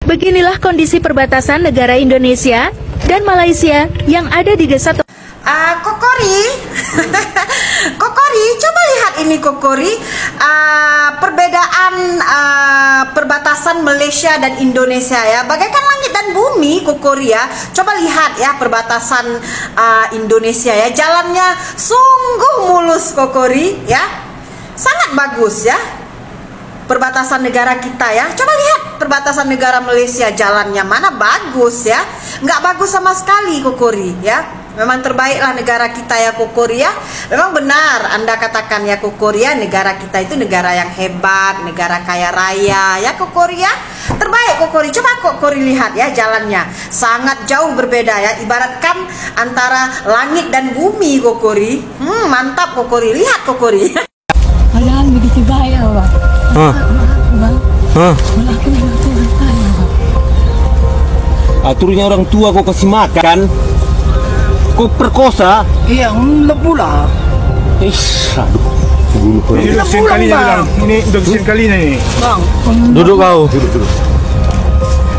Beginilah kondisi perbatasan negara Indonesia dan Malaysia yang ada di desa Kokori, Kokori, coba lihat ini Kokori, perbedaan perbatasan Malaysia dan Indonesia ya, bagaikan langit dan bumi Kokori ya. Coba lihat ya perbatasan Indonesia ya, jalannya sungguh mulus Kokori ya, sangat bagus ya. Perbatasan negara kita ya, coba lihat perbatasan negara Malaysia, jalannya mana bagus ya, nggak bagus sama sekali Kokori ya. Memang terbaiklah negara kita ya Kokori ya. Memang benar Anda katakan ya Kokori ya, negara kita itu negara yang hebat, negara kaya raya ya Kokori ya. Terbaik Kokori, coba Kokori lihat ya jalannya, sangat jauh berbeda ya, ibaratkan antara langit dan bumi Kokori. Mantap Kokori, lihat Kokori. Padahal begitu baik Pak. Aturnya orang tua kau kasih makan, kau perkosa. Iya, lebu lah. Aduh. Ini udah kesekian kalinya bilang. Ini udah kesekian kalinya ini. Bang, Duduk kau. Duduk.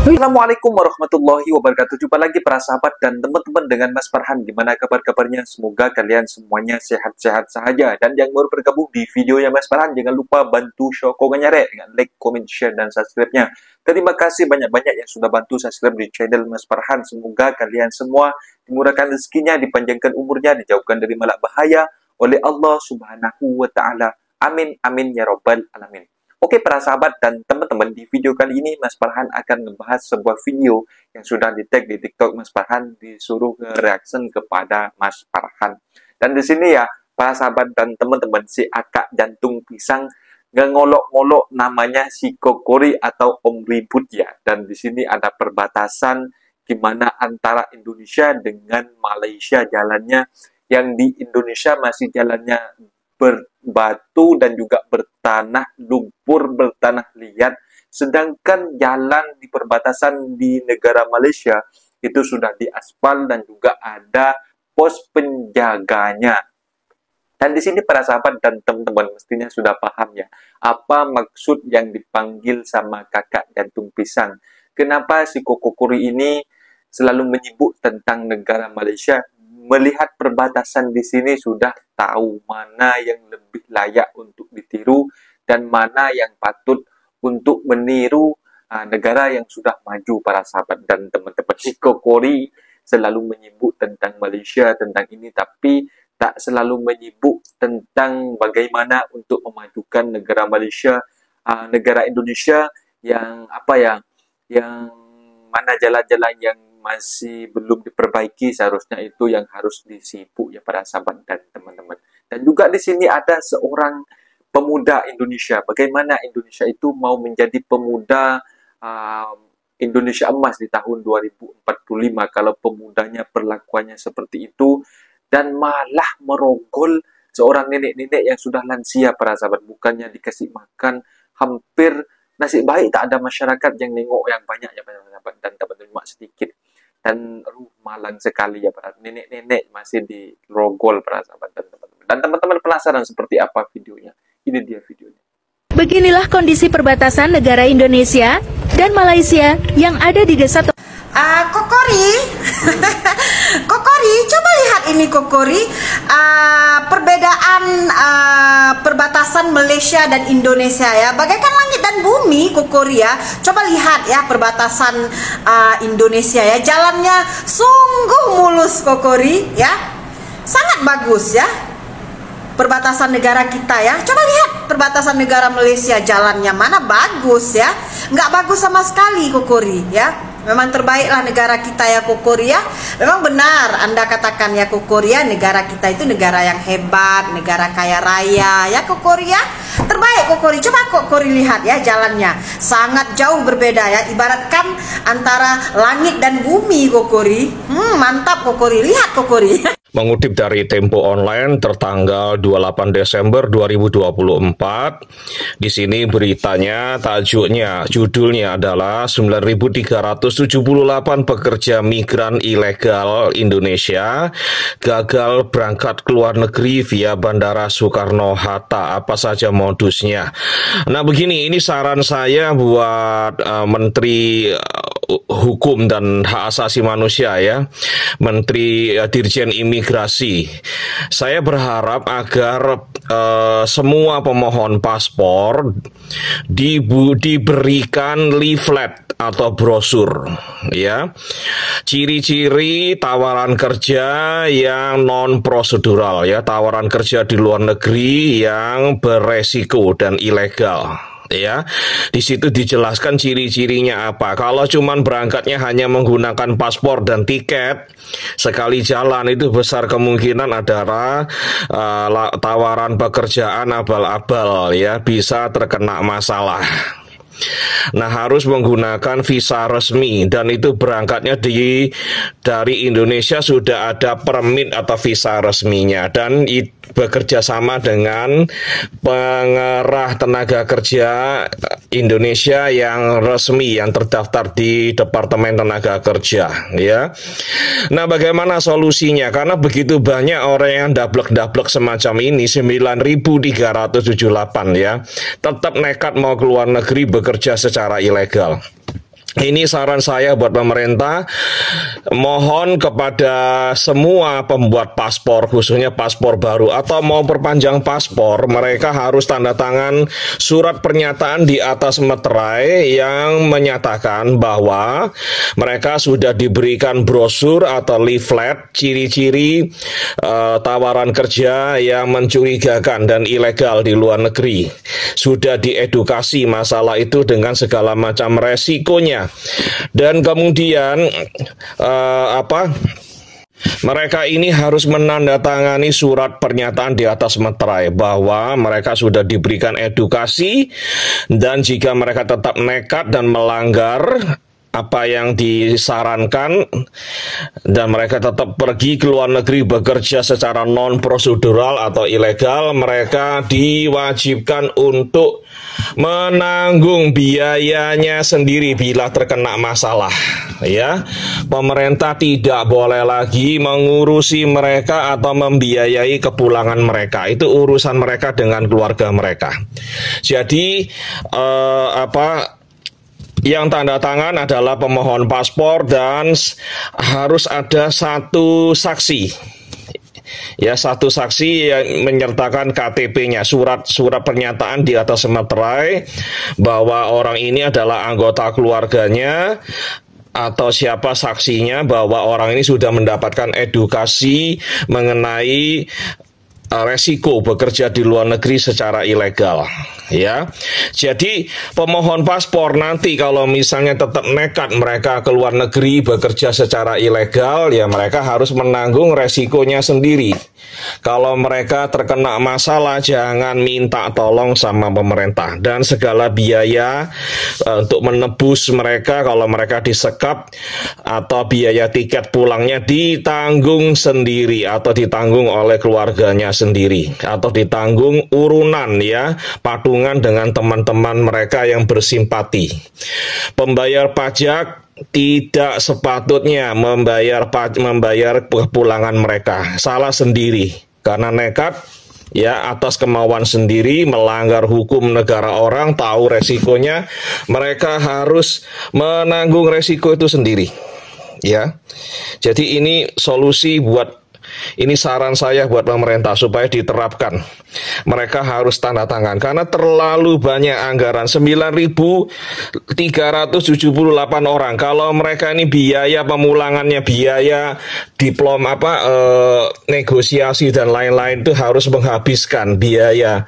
Assalamualaikum warahmatullahi wabarakatuh. Jumpa lagi para sahabat dan teman-teman dengan Mas Farhan. Gimana kabar-kabarnya? Semoga kalian semuanya sehat-sehat saja. Dan yang baru bergabung di videonya Mas Farhan, jangan lupa bantu sokongannya dengan like, comment, share, dan subscribe-nya. Terima kasih banyak-banyak yang sudah bantu subscribe di channel Mas Farhan. Semoga kalian semua dimurahkan rezekinya, dipanjangkan umurnya, dijauhkan dari malak bahaya oleh Allah Subhanahu wa Ta'ala. Amin, amin ya Rabbal Alamin. Oke para sahabat dan teman-teman, di video kali ini Mas Farhan akan membahas sebuah video yang sudah di-tag di TikTok Mas Farhan, disuruh reaction kepada Mas Farhan. Dan di sini ya para sahabat dan teman-teman, si akak jantung pisang ngolok-ngolok namanya si Kokori atau Om Ribut ya. Dan di sini ada perbatasan gimana antara Indonesia dengan Malaysia jalannya, yang di Indonesia masih jalannya berbatu dan juga bertanah lumpur, bertanah liat, sedangkan jalan di perbatasan di negara Malaysia itu sudah diaspal dan juga ada pos penjaganya. Dan di sini para sahabat dan teman-teman mestinya sudah paham ya, apa maksud yang dipanggil sama kakak jantung pisang. Kenapa si Kokori ini selalu menyebut tentang negara Malaysia? Melihat perbatasan di sini sudah tahu mana yang lebih layak untuk ditiru dan mana yang patut untuk meniru negara yang sudah maju para sahabat dan teman-teman. Si Kokori selalu menyebut tentang Malaysia, tentang ini, tapi tak selalu menyebut tentang bagaimana untuk memajukan negara Malaysia, negara Indonesia yang apa ya, yang mana jalan-jalan yang masih belum diperbaiki, seharusnya itu yang harus disibuk ya para sahabat dan teman-teman. Dan juga di sini ada seorang pemuda Indonesia. Bagaimana Indonesia itu mau menjadi pemuda Indonesia emas di tahun 2045 kalau pemudanya perlakuannya seperti itu, dan malah merogol seorang nenek-nenek yang sudah lansia para sahabat. Bukannya dikasih makan, hampir nasib baik tak ada masyarakat yang nengok yang banyak ya para sahabat dan teman-teman, sedikit. Dan malang sekali ya para nenek-nenek masih dirogol para sahabat dan teman-teman. Dan teman-teman penasaran seperti apa videonya? Ini dia videonya. Beginilah kondisi perbatasan negara Indonesia dan Malaysia yang ada di desa Kokori, Kokori, coba lihat ini Kokori, perbedaan perbatasan Malaysia dan Indonesia ya, bagaikan langit dan bumi Kokori ya. Coba lihat ya perbatasan Indonesia ya, jalannya sungguh mulus Kokori ya, sangat bagus ya. Perbatasan negara kita ya, coba lihat perbatasan negara Malaysia, jalannya mana bagus ya, nggak bagus sama sekali Kokori ya. Memang terbaiklah negara kita ya Kokori ya. Memang benar Anda katakan ya Kokori ya, negara kita itu negara yang hebat, negara kaya raya ya Kokori ya. Terbaik Kokori, coba Kokori lihat ya jalannya, sangat jauh berbeda ya, ibaratkan antara langit dan bumi Kokori. Mantap Kokori, lihat Kokori. Mengutip dari Tempo Online tertanggal 28 Desember 2024, di sini beritanya, judulnya adalah 9.378 pekerja migran ilegal Indonesia gagal berangkat ke luar negeri via Bandara Soekarno-Hatta. Apa saja modusnya? Nah begini, ini saran saya buat Menteri Hukum dan Hak Asasi Manusia ya, Menteri Dirjen Imigrasi. Saya berharap agar semua pemohon paspor diberikan leaflet atau brosur ya, ciri-ciri tawaran kerja yang non prosedural ya, tawaran kerja di luar negeri yang beresiko dan ilegal ya. Di situ dijelaskan ciri-cirinya apa. Kalau cuman berangkatnya hanya menggunakan paspor dan tiket sekali jalan, itu besar kemungkinan adalah tawaran pekerjaan abal-abal ya, bisa terkena masalah. Nah, harus menggunakan visa resmi, dan itu berangkatnya dari Indonesia sudah ada permit atau visa resminya, dan bekerja sama dengan pengerah tenaga kerja Indonesia yang resmi, yang terdaftar di Departemen Tenaga Kerja ya. Nah, bagaimana solusinya? Karena begitu banyak orang yang dablek-dablek semacam ini, 9.378 ya, tetap nekat mau keluar negeri bekerja secara ilegal. Ini saran saya buat pemerintah, mohon kepada semua pembuat paspor, khususnya paspor baru atau mau perpanjang paspor, mereka harus tanda tangan surat pernyataan di atas meterai yang menyatakan bahwa mereka sudah diberikan brosur atau leaflet ciri-ciri tawaran kerja yang mencurigakan dan ilegal di luar negeri. Sudah diedukasi masalah itu dengan segala macam resikonya. Dan kemudian mereka ini harus menandatangani surat pernyataan di atas meterai bahwa mereka sudah diberikan edukasi, dan jika mereka tetap nekat dan melanggar apa yang disarankan dan mereka tetap pergi ke luar negeri bekerja secara non prosedural atau ilegal, mereka diwajibkan untuk menanggung biayanya sendiri bila terkena masalah ya. Pemerintah tidak boleh lagi mengurusi mereka atau membiayai kepulangan mereka. Itu urusan mereka dengan keluarga mereka. Jadi yang tanda tangan adalah pemohon paspor, dan harus ada satu saksi. Ya, satu saksi yang menyertakan KTP-nya, surat pernyataan di atas meterai bahwa orang ini adalah anggota keluarganya, atau siapa saksinya bahwa orang ini sudah mendapatkan edukasi mengenai resiko bekerja di luar negeri secara ilegal ya. Jadi pemohon paspor nanti kalau misalnya tetap nekat mereka ke luar negeri bekerja secara ilegal, ya mereka harus menanggung resikonya sendiri. Kalau mereka terkena masalah, jangan minta tolong sama pemerintah, dan segala biaya untuk menebus mereka kalau mereka disekap atau biaya tiket pulangnya ditanggung sendiri atau ditanggung oleh keluarganya sendiri, atau ditanggung urunan ya, patungan dengan teman-teman mereka yang bersimpati. Pembayar pajak tidak sepatutnya membayar kepulangan mereka, salah sendiri karena nekat ya, atas kemauan sendiri, melanggar hukum negara orang, tahu resikonya, mereka harus menanggung resiko itu sendiri ya. Jadi ini solusi ini saran saya buat pemerintah supaya diterapkan. Mereka harus tanda tangan karena terlalu banyak anggaran, 9.378 orang. Kalau mereka ini biaya pemulangannya, biaya negosiasi dan lain-lain itu harus menghabiskan biaya,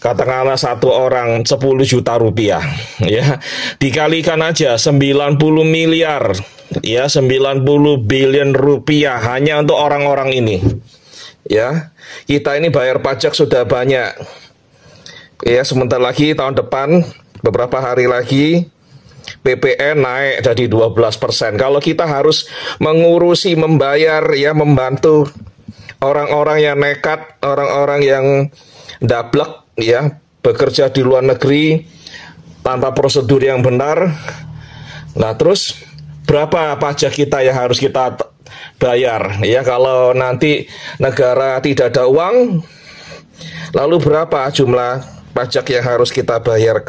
katakanlah satu orang 10 juta rupiah ya. Dikalikan aja 90 miliar ya, 90 billion rupiah hanya untuk orang-orang ini ya. Kita ini bayar pajak sudah banyak ya, sebentar lagi tahun depan, beberapa hari lagi PPN naik jadi 12%. Kalau kita harus mengurusi, membayar ya, membantu orang-orang yang nekat, orang-orang yang dablek ya, bekerja di luar negeri tanpa prosedur yang benar, nah terus berapa pajak kita yang harus kita bayar ya? Kalau nanti negara tidak ada uang, lalu berapa jumlah pajak yang harus kita bayar?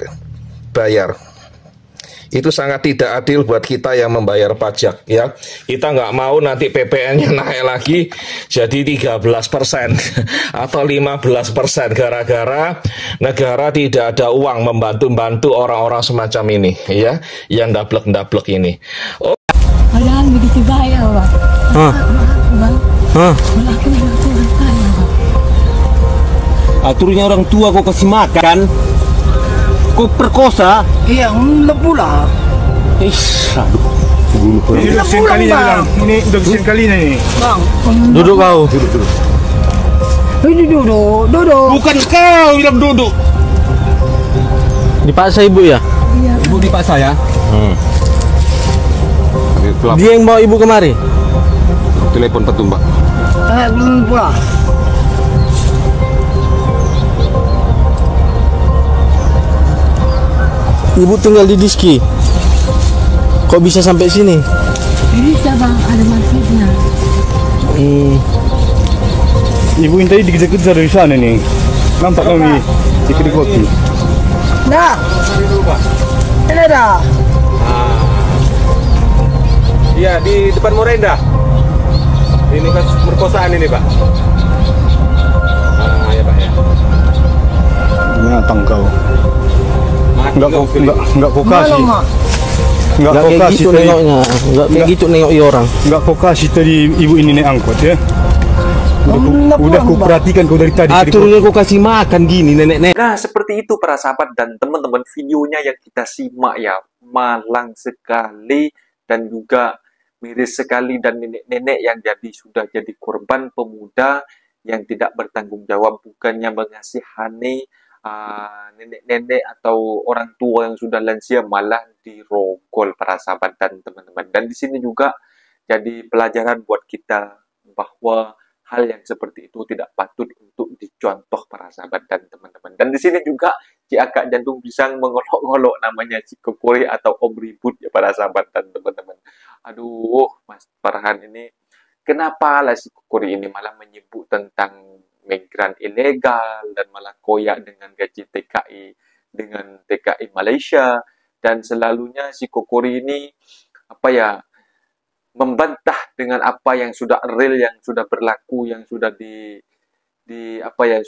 Itu sangat tidak adil buat kita yang membayar pajak, ya. Kita nggak mau nanti PPN-nya naik lagi jadi 13% atau 15% gara-gara negara tidak ada uang membantu orang-orang semacam ini, ya, yang dablek-dablek ini. Oh. Padahal begitu baik Pak. Bang. Laki itu orang kaya Pak. Aturnya orang tua kau kasih makan, kau perkosa. Iya, enggak pula. Aduh. Ini udah kesekian kalinya bilang. Ini udah kesekian kalinya nih. Bang. Duduk kau. Ini duduk. Bukan kau bilang duduk. Dipaksa ibu ya? Iya. Ibu dipaksa ya? Dia yang bawa ibu kemari? Telepon petum, Mbak. Belum pula. Ibu tinggal di Diski. Kok bisa sampai sini? Bisa Bang, ada masjidnya. Ibu ini tadi dikejar-kejar dari sana nih. Nampak kami di kedai kopi. Nah. Ini dah. Iya, di depan Morenda. Ini kasus perkosaan ini, Pak. Ya, Pak ya. Nyatang kau. Enggak kau kasih. Enggak kau kayak kasih gitu tadi. nengoknya. Enggak kayak gitu nengok orang. Enggak kau kasih tadi ibu ini naik angkot ya. Udah kau perhatikan kau dari tadi. Aturnya kau kasih makan gini nenek-nenek. Nah, seperti itu para sahabat dan teman-teman, videonya yang kita simak ya, malang sekali dan juga miris sekali, dan nenek-nenek yang sudah jadi korban pemuda yang tidak bertanggung jawab, bukannya mengasihani nenek-nenek atau orang tua yang sudah lansia, malah dirogol para sahabat dan teman-teman. Dan di sini juga jadi pelajaran buat kita bahwa hal yang seperti itu tidak patut untuk dicontoh para sahabat dan teman-teman. Dan di sini juga si Akak Jantung Pisang mengolok-olok namanya si Kokori atau Om Ribut ya para sahabat dan teman-teman. Aduh, Mas Farhan ini kenapa lah si Kokori ini malah menyebut tentang migran ilegal dan malah koyak dengan gaji TKI dengan TKI Malaysia, dan selalunya si Kokori ini membantah dengan apa yang sudah real, yang sudah berlaku, yang sudah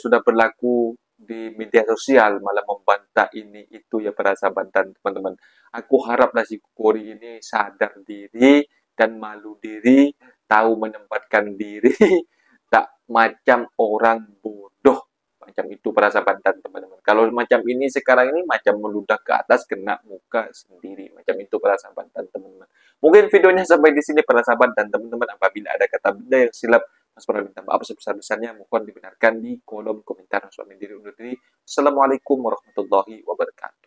sudah berlaku di media sosial, malah membantah ini itu ya para sahabat dan teman-teman. Aku haraplah si Kokori ini sadar diri dan malu diri, tahu menempatkan diri, tak macam orang bodoh macam itu para sahabat dan teman-teman. Kalau macam ini sekarang ini macam meludah ke atas kena muka sendiri, macam itu para sahabat dan teman-teman. Mungkin videonya sampai di sini para sahabat dan teman-teman. Apabila ada kata benda yang silap, Mas Farhan minta maaf sebesar-besarnya. Mohon dibenarkan di kolom komentar. Assalamualaikum warahmatullahi wabarakatuh.